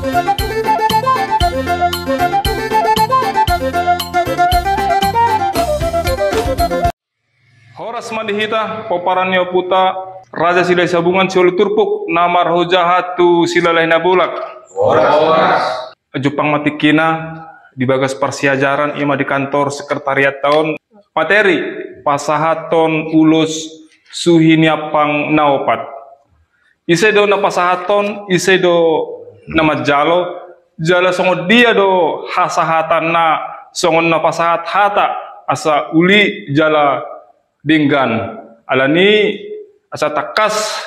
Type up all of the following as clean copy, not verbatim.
Horas madihita poparannya puta Raja Silai Sabungan Siolu Turpuk namar hojahat tu silalai nabulak. Horas. Jepang matikina di bagas persiajaran ima di kantor sekretariat tahun materi pasahaton ulus suhiniapang naopat. Isedo na pasahaton isedo nama jala songo dia do hasahatan na songon na pasahat hata asa uli jala dinggan alani asa takas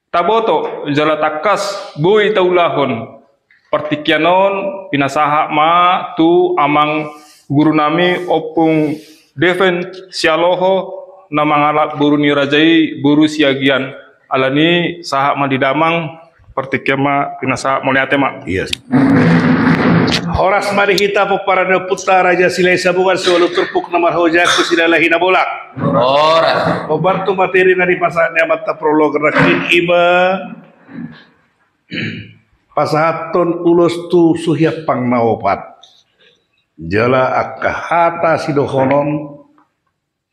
taboto jala takas bui taulahon partikianon pinasaha ma tu amang guru nami opung defen sialoho na mangalak buru ni rajai buru siagian alani saha ma didamang partikiama pinasaha moliate ma. Yes. Horas madihita poparana putra Raja Silai Sabungan Siolu Turpuk namar hojaku silalahi nabolak. Horas. Membantu materi dari pasahnya mata prolog rakin ima pasahaton ulus tu suhiapang naopat jala akahata sidohonon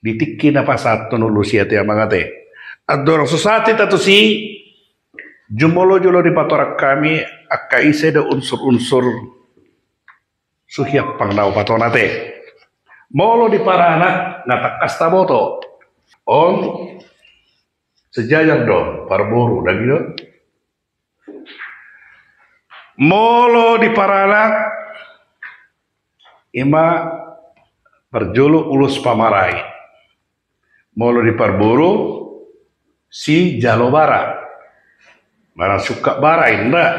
ditiki na pasahaton ulus yate amangate adorang sosati tatu si jumolo jolo di patorak kami akaise da unsur-unsur suhiapang naopatonate molo di para anak ngatakas taboto on sejajar do parboru lagi do molo di para anak ima perjolo ulus pamarai molo di parboru si jalo bara mana suka bara indah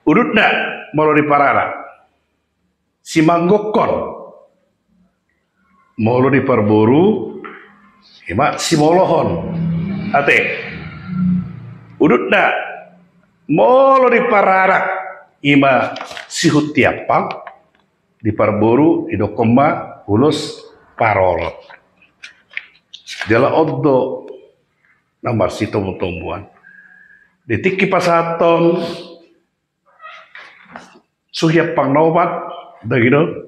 urut na molo di para anak si manggokon molo di parboru ima si molohon ate udut na molo di pararak ima si hutiapang di parboru idokoma ulus parol jala oddo namar si tumbuhan ditiki pasaton suhiapang naubat dagino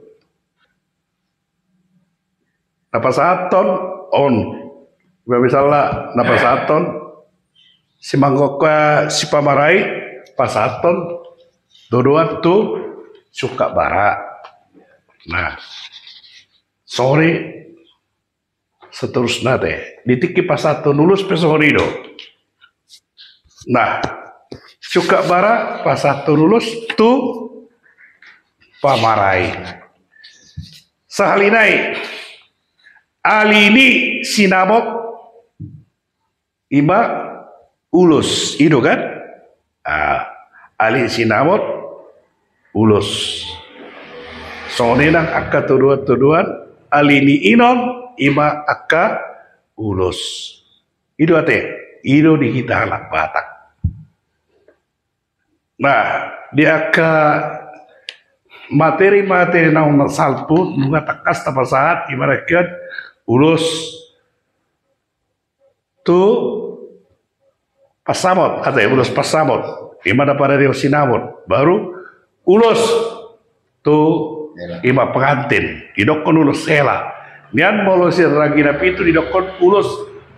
napasaton on misalnya napasaton si manggoka si pamarai pasaton dodoan tu suka bara nah sore seterusnya teh ditiki pasaton lulus pesorido nah suka bara pasaton lulus tu pamarai sahalinai alini sinamot ima ulus itu kan ali sinamot ulus sonenang akka tuduan alini inon ima akka ulus itu ate itu dihita anak batak nah di akka materi-materi naung salpu nunga takas tapasahat ibaratkan ulus tu pasamot atau ulus pasamot ima pada dia sinamot baru ulus tu ima pengantin didokon ulus sela nian molosir ragi napi itu didokon ulus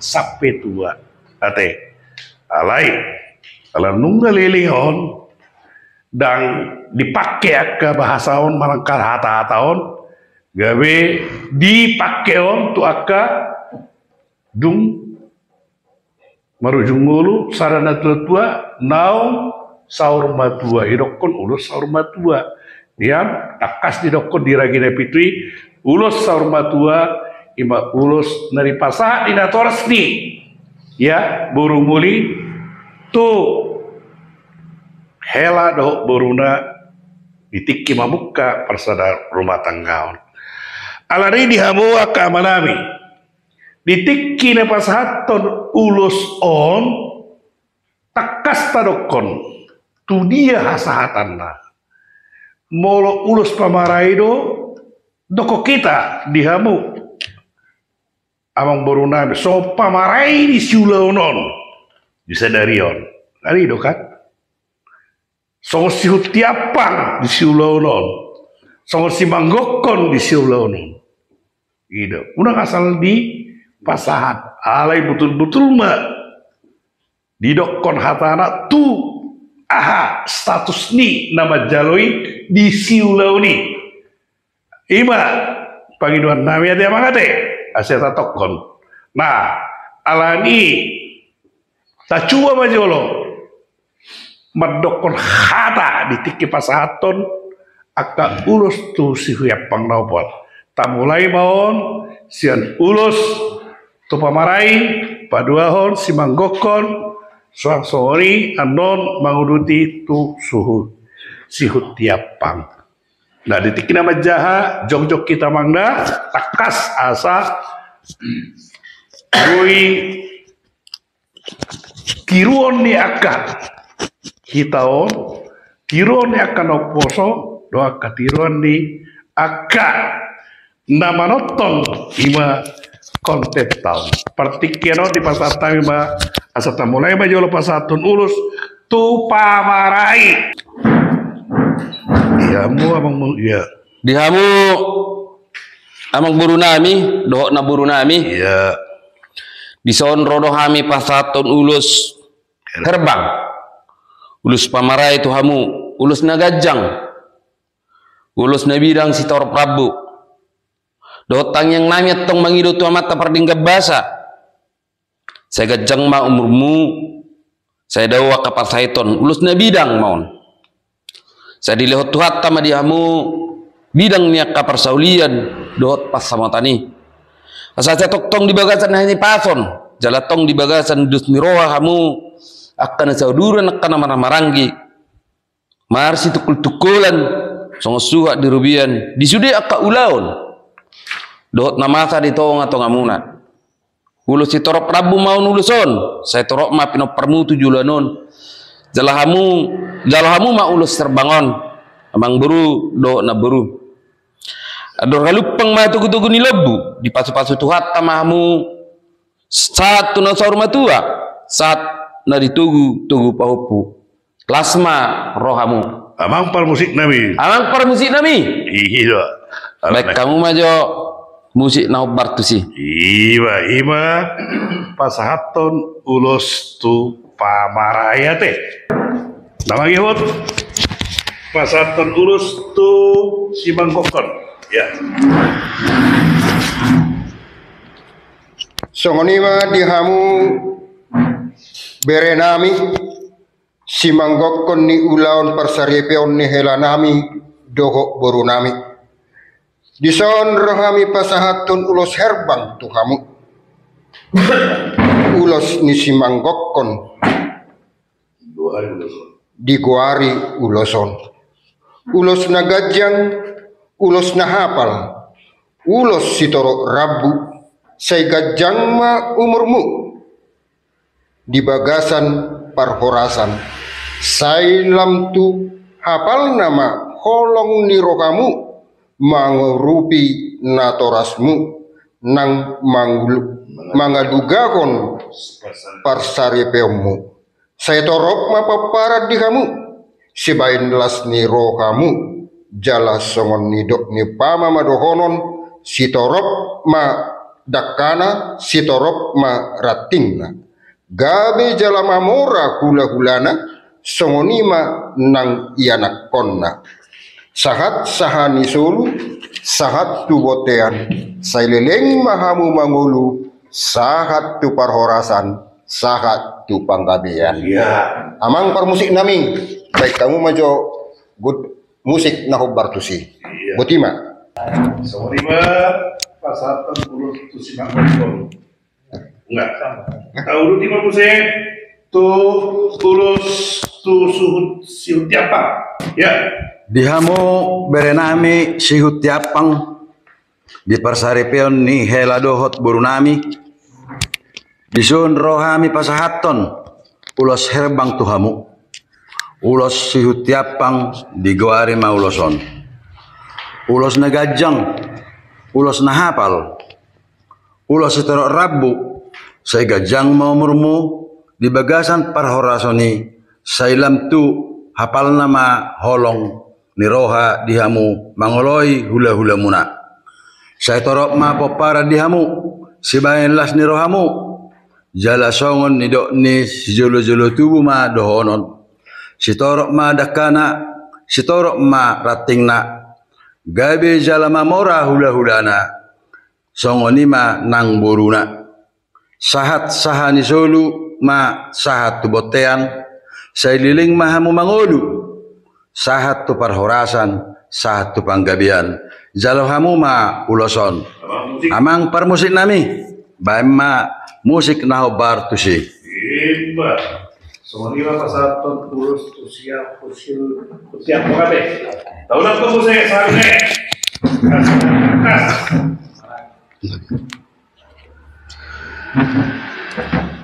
sape tua ate alai kalau nunggal lilihon dan dipakai ke bahasaon malangkal hata-hataon gawe dipakai on tu akka dung marujung ngulu sarana tua naung saur matua idokon ulus saur matua diam takas didokon diragina pitui ulus saur matua ima ulus nari pasah dinatoresni ya burung muli tu hela doh boruna ditiki mamuka persada rumah tanggaon alari dihamua ka manami ditiki na pasahaton ulus on takas tadokon tu dia hasahatanna molo ulus pamaraido doko kita dihamu amang boruna so pamarai di siulaunon disadarion ari do kan songo sihut tiapang di siulaunon, songo si manggokon di siulaunon. Gitu. Udah asal di pasahat, alai betul-betul mah didokon hatana tu aha status ni nama jaloi di siulauni. Ima pangiduan nami ada mangate aseta tokkon. Nah, alani tak cuba majolo madokon hata di tiki pasahaton aka ulus tu si huyap pangnopot. Tak mulai maon sian ulus tu pamarai paduahon si manggokon soang sori anon manguduti tu suhu sihut tiapang. Nah detik nama jaha jog-jog kita mangda takas asa kui kiruon ni aka hitaon kiruon ni aka noposo doa katiruan ni aka nama nonton ima konten tahun partikiano di pasar tama asal mulai majolo pasatun ulus tu pamarai dihamu amang ya dihamu amang buru nami dohok na buru nami ya dison rodo hami pasatun ulus herbang ulus pamarai tu hamu ulus nagajang ulus nabidang sitor prabu dotang yang nami tong mangido tu amat pardingga basa saya gajang ma umurmu saya dawa kapar saiton ulus na bidang maun saya dilehot tu hatta ma dihamu bidang niak kapar saulian dohot pas sama tani asal saya tong di bagasan hanya pason jalatong di bagasan dus miroa hamu akan sauduran akan maranggi marsi tukul-tukulan songo suha di rubian disudi akka ulaon dohot namasa di tong atau ngamuna ulus si torok prabu mau nuluson saya torok ma pino permu tujulanon jalahamu ma ulus terbangon amang buru dohot na buru ador halupang ma tugu-tugu ni lebu di pasu-pasu tuhat tamahamu saat tuna saur matua saat na ditugu pahupu lasma rohamu amang par musik nami iya baik kamu majo musik na bartu sih. Ima pasahaton ulus tu pamaraya teh. Nama gihot pasahaton ulus tu si manggokon. Ya. Songonima dihamu berenami si manggokon ni ulaon persariepeon ni helanami dohok borunami. Dison rohami pasahatun ulos herbang tuhamu ulos nisi manggokon diguari uloson ulos nagajang ulos nahapal ulos sitoro rabu say gajang ma umurmu di bagasan parhorasan say lamtu hapal nama holong ni rokamu mangurupi natorasmu nang mangadugakon parsaripeomu saya torok mapaparad di kamu sibain las ni roh kamu jala songon nidok ni pama madohonon si torok ma dakana si torok ma ratingna gabe jala mamora hula-hulana songonima nang ianak konna sahat sahani sulu sahat tu botean saileleng mahamu mangulu sahat tu parhorasan sahat tu panggabean Ya. amang parmusik nami baik kamu majo good musik na bartusi botima Songonima pasahaton ulus tu si manggokon. Enggak sama. Tahu lima musik tu ulus tu suhut si tiapang. Ya. Dihamu berenami sihut tiapang di persaripeon ni hela dohot burunami disun rohami pasahaton ulos herbang tuhamu ulos sihut tiapang di goari mauloson ulos nagajang ulos nahapal ulos setorok rabu say gajang maumurmu di bagasan parhorasoni say lam tu hapal nama holong ni roha dihamu mangoloi hula-hula muna. Saya torok ma popara dihamu sibayan las ni rohamu jala songon ni dok ni si jolo-jolo tubuh ma dohonon. Si torok ma dakana, si torok ma ratingna. Gabe jala ma mora hula-hulana. Songoni ma nang boruna. Sahat sahani solu ma sahat tu botean. Saya liling mahamu mangolu. Sahat tu parhorasan, sahat tu panggabian. Jalo hamu ma uloson. Amang parmusik nami. Baim ma musik naho bar tusi. Iba. Songoni ma pasaton urus tusiap usil tiap kabe. Taulah tu musik sarne.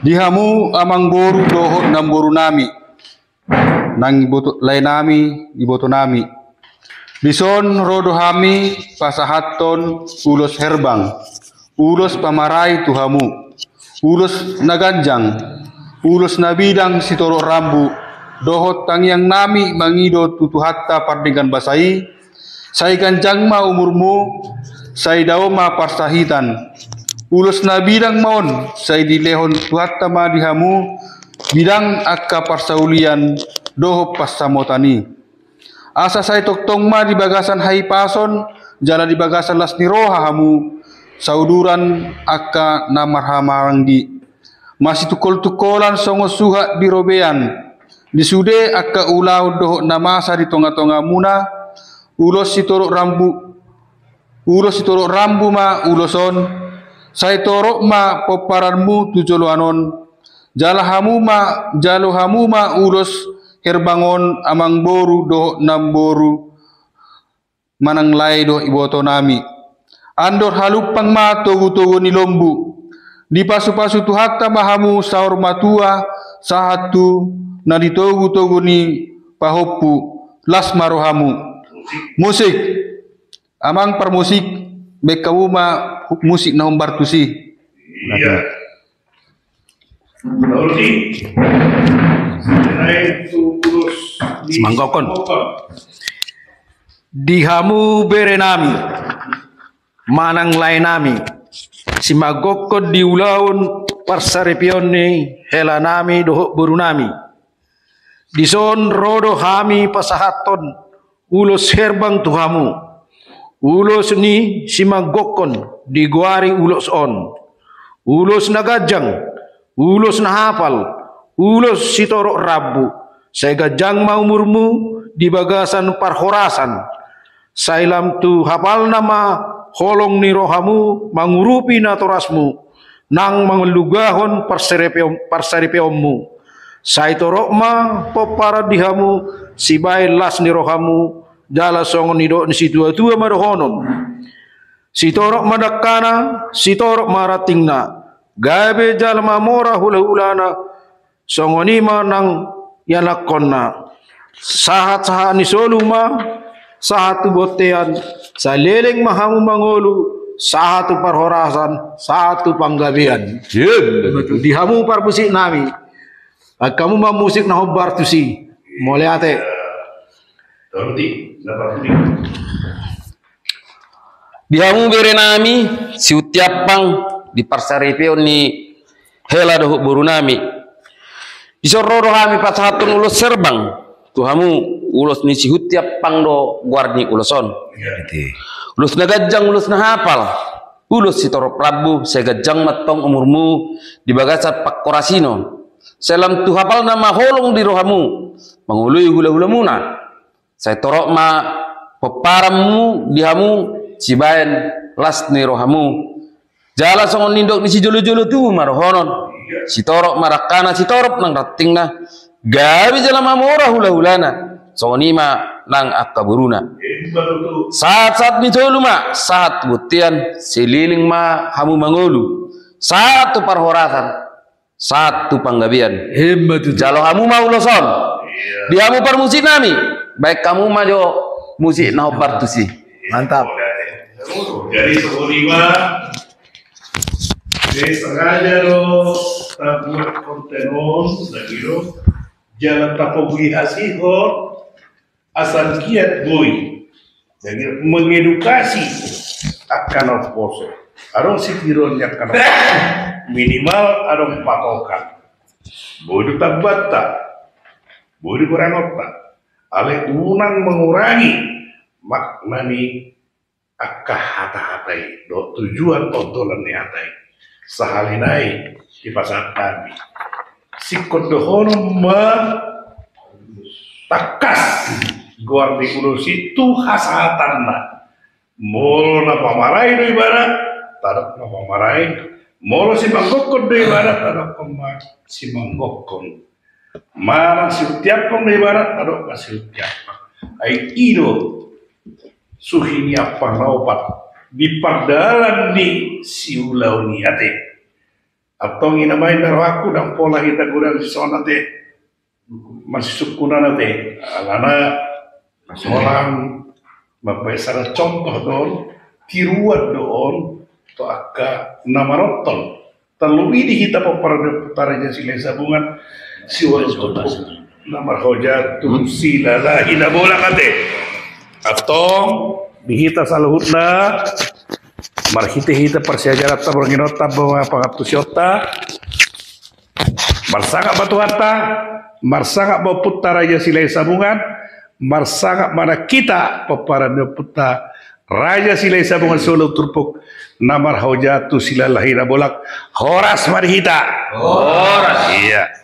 Dihamu amang boru dohot nam boru nami. Nang iboto lain nami, iboto nami. Bison rodo hami pasahaton ulos herbang. Ulos pamarai tuhamu. Ulos naganjang. Ulos nabidang sitoro rambu. Dohot tangyang nami mangido tutuhatta pardingkan basai. Sai ganjang ma umurmu. Sai daw ma parsahitan. Ulos na bidang maon say dilehon tuhatta ma dihamu bidang akka parsaulian doho pasamotani. Asa say toktong ma di bagasan hai pason jala di bagasan las ni roha hamu sauduran akka namarhamarang di. Masih tukol-tukolan songo suha di robean. Disude akka ulau doho namasa di tonga-tonga muna ulos sitorok rambu ma uloson. Saya torok ma poparanmu tujolo anon jalo hamu ma ulos herbangon amang boru do namboru manang lai do iboto nami andor halupang ma togu-togu ni lombu di pasu-pasu tuhatta mahamu saur matua sahatu na di togu-togu ni pahopu las marohamu musik amang permusik bekamu ma musik na humbar tusi. Iya. Lalu Semanggokon. Dihamu berenami, manang lainami. Simagokon diulaun parsarepionni helanami dohok burunami. Dison rodo hami pasahaton ulos herbang tuhamu. Ulos ni simagokon diguari ulos on. Ulos nagajang, ulos na hapal, ulos sitorok rabu. Say gajang maumurmu di bagasan parhorasan. Sailam tu hapal nama holong ni rohamu mangurupi na torasmu nang manglugahon parsaripeommu. Say torok ma popara dihamu sibay las ni rohamu jala songon nido ni situa-tua madohonon. Sitorok madakana, sitorok maratingna. Gabe jala mamora hula-hulana songonima nang yanakonna. Sahat-sahat ni soluma, sahat tu botean, sa leleng mahamu mangolu, sahat tu parhorasan, sahat tu panggabian. Dihamu parmusik nami. Kamu ma musik na hobar tusi. Mole ate. Dihamu berenami si utiapang di parsaripeon ni hela dohuk burunami. Disororo hami pasahatun ulos serbang. Tuhamu ulos ni si utiapang do guarni uloson. Ulos na gajang ulos na hapal. Ulos si toro prabu segajang matong umurmu di bagasat pakkorasino. Selam tu hafal nama holong di rohamu mangului hula-hula muna. Saya torok ma peparamu dihamu sibayan las ni rohamu. Jala songon nindok ni si jolo-jolo tu marohonon. Si torok marakana si torok nang ratingna. Gabi jala mamora hula-hulana. Songon ima nang akaburuna. Saat-saat ni jolo ma saat butian sililing ma hamu mangolu. Saat tu parhorasan. Satu panggabian. Jalo kamu mau loson. Diamu permusik nami. Baik kamu majo musik na partusi. Mantap. Jadi seorima sengaja lo tabur kontenon lagi lo jalan tapogli asihor asal kiat boy jadi mengedukasi akan oposo arong sitiron yang kan minimal arong patokan bodoh tabbata bodoh kurang otak ale unang mengurangi makna ni akah hata-hatai do tujuan ontolan ni hatai sahalinai di pasar kami sikot dohono takas guar di kulus itu khasatan na molo na pamarai do ibarat tadak na pamarai molo si manggokon do ibarat tadak si manggokon mana si utiapang do ibarat tadak ka si utiapang ay ido suhini apa naupat di pardalan di si ulau niate atau nginamain darwaku dan pola kita gurang si sona te masih sukuna nate alana orang mapesara contoh don tiruan don to akka namarotol terlebih di kita peparanya sila sabungan si untuk namar hojatun sila la ina bola kate atau di kita saluhutna marhite-hite persiajaran tabranginota bawa pangatusyota marsangak batu harta marsangak bawa putra raja silai sabungan marsangak mana kita peparan putra raja silai sabungan solo turpuk namar hojatu sila lahira bolak horas marhita horas iya